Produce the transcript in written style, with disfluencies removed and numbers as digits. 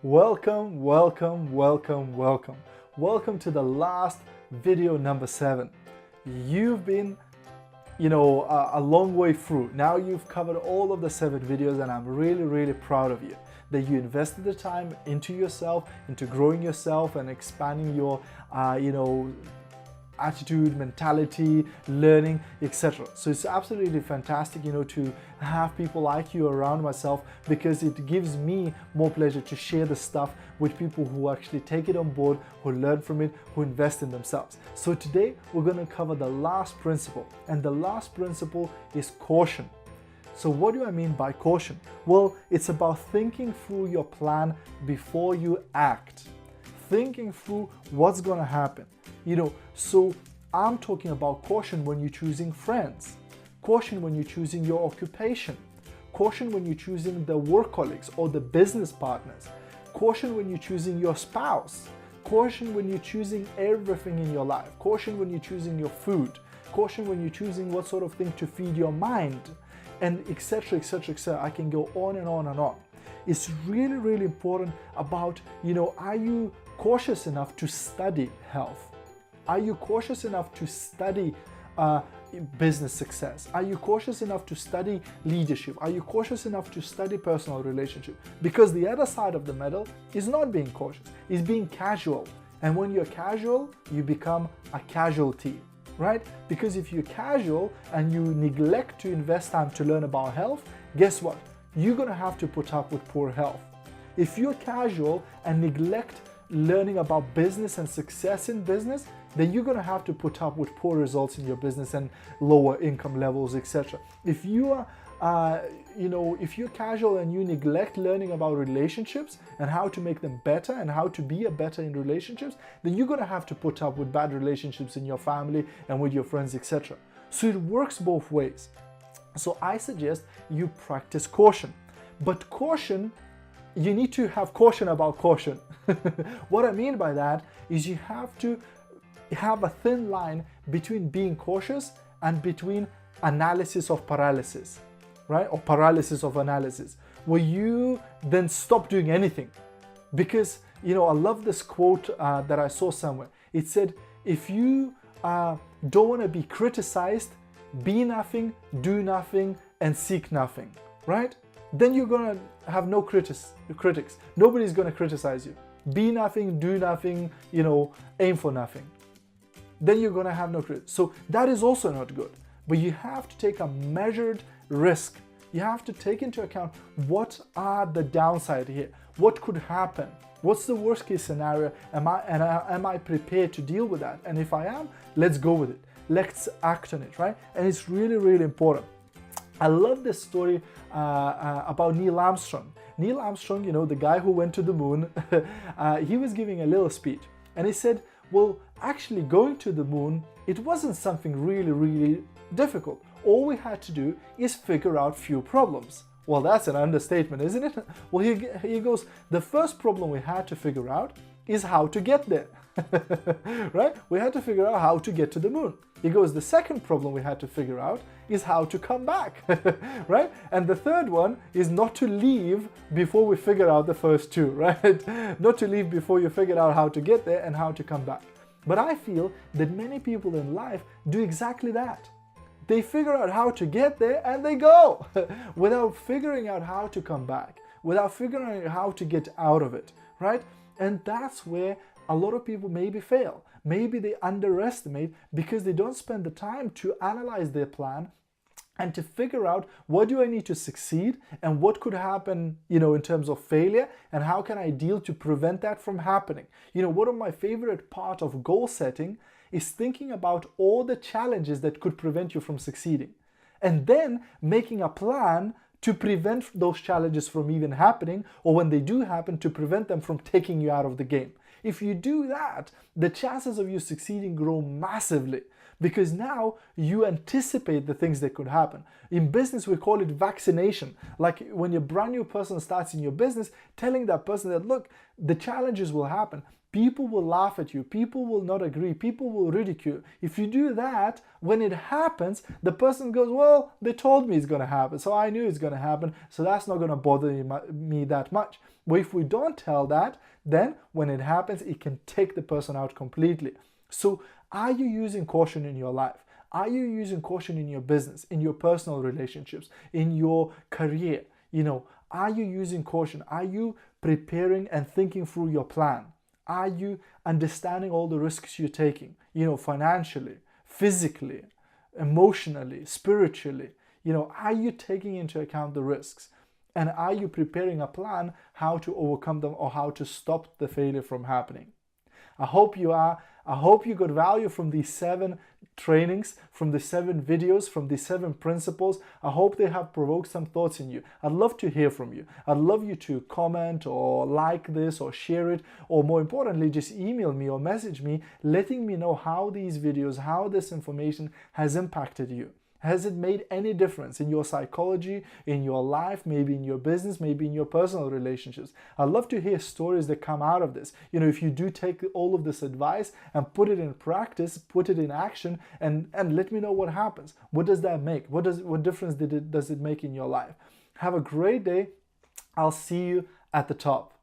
Welcome, welcome, welcome, welcome. Welcome to the last video, number 7. You've been, a long way through. Now you've covered all of the 7 videos, and I'm really proud of you that you invested the time into yourself, into growing yourself and expanding your, attitude, mentality, learning, etc. So it's absolutely fantastic, to have people like you around myself, because it gives me more pleasure to share the stuff with people who actually take it on board, who learn from it, who invest in themselves. So today we're going to cover the last principle, and the last principle is caution. So what do I mean by caution? Well, it's about thinking through your plan before you act. Thinking through what's going to happen. So I'm talking about caution when you're choosing friends, caution when you're choosing your occupation, caution when you're choosing the work colleagues or the business partners, caution when you're choosing your spouse, caution when you're choosing everything in your life, caution when you're choosing your food, caution when you're choosing what sort of thing to feed your mind, and etc. I can go on and on and on. It's really important about, are you cautious enough to study health? Are you cautious enough to study business success? Are you cautious enough to study leadership? Are you cautious enough to study personal relationship? Because the other side of the medal is not being cautious, it's being casual. And when you're casual, you become a casualty, right? Because if you're casual and you neglect to invest time to learn about health, guess what? You're gonna have to put up with poor health. If you're casual and neglect learning about business and success in business, then you're going to have to put up with poor results in your business and lower income levels, etc. If you are, if you're casual and you neglect learning about relationships and how to make them better and how to be better in relationships, then you're going to have to put up with bad relationships in your family and with your friends, etc. So it works both ways. So I suggest you practice caution. But caution, you need to have caution about caution. What I mean by that is you have to have a thin line between being cautious and between analysis of paralysis, right? Or paralysis of analysis, where you then stop doing anything. Because, I love this quote that I saw somewhere. It said, if you don't want to be criticized, be nothing, do nothing, and seek nothing, right? Then you're going to have no critics. Nobody's going to criticize you. Be nothing, do nothing, aim for nothing. Then you're going to have no critics. So that is also not good. But you have to take a measured risk. You have to take into account what are the downside here. What could happen? What's the worst case scenario? Am I prepared to deal with that? And if I am, let's go with it. Let's act on it, right? And it's really important. I love this story about Neil Armstrong. Neil Armstrong, the guy who went to the moon, he was giving a little speech. And he said, well, actually going to the moon, it wasn't something really difficult. All we had to do is figure out few problems. Well, that's an understatement, isn't it? Well, he goes, the first problem we had to figure out is how to get there. Right? We had to figure out how to get to the moon. He goes, the second problem we had to figure out is how to come back. Right? And the third one is not to leave before we figure out the first two, right? Not to leave before you figure out how to get there and how to come back. But I feel that many people in life do exactly that. They figure out how to get there and they go without figuring out how to come back, without figuring out how to get out of it, right? And that's where a lot of people maybe fail. Maybe they underestimate because they don't spend the time to analyze their plan and to figure out what do I need to succeed and what could happen, in terms of failure, and how can I deal to prevent that from happening. One of my favorite part of goal setting is thinking about all the challenges that could prevent you from succeeding, and then making a plan to prevent those challenges from even happening, or when they do happen, to prevent them from taking you out of the game. If you do that, the chances of you succeeding grow massively. because now you anticipate the things that could happen. In business, we call it vaccination. Like when a brand new person starts in your business, telling that person that, look, the challenges will happen. People will laugh at you. People will not agree. People will ridicule. If you do that, when it happens, the person goes, well, they told me it's going to happen, so I knew it's going to happen, so that's not going to bother me that much. But if we don't tell that, then when it happens, it can take the person out completely. So are you using caution in your life? Are you using caution in your business, in your personal relationships, in your career? Are you using caution? Are you preparing and thinking through your plan? Are you understanding all the risks you're taking, financially, physically, emotionally, spiritually? Are you taking into account the risks? And are you preparing a plan how to overcome them or how to stop the failure from happening? I hope you are. I hope you got value from these 7 trainings, from the 7 videos, from the 7 principles. I hope they have provoked some thoughts in you. I'd love to hear from you. I'd love you to comment or like this or share it, or more importantly, just email me or message me, letting me know how these videos, how this information has impacted you. Has it made any difference in your psychology, in your life, maybe in your business, maybe in your personal relationships? I'd love to hear stories that come out of this. If you do take all of this advice and put it in practice, put it in action, and let me know what happens. What does that make? What difference does it make in your life? Have a great day. I'll see you at the top.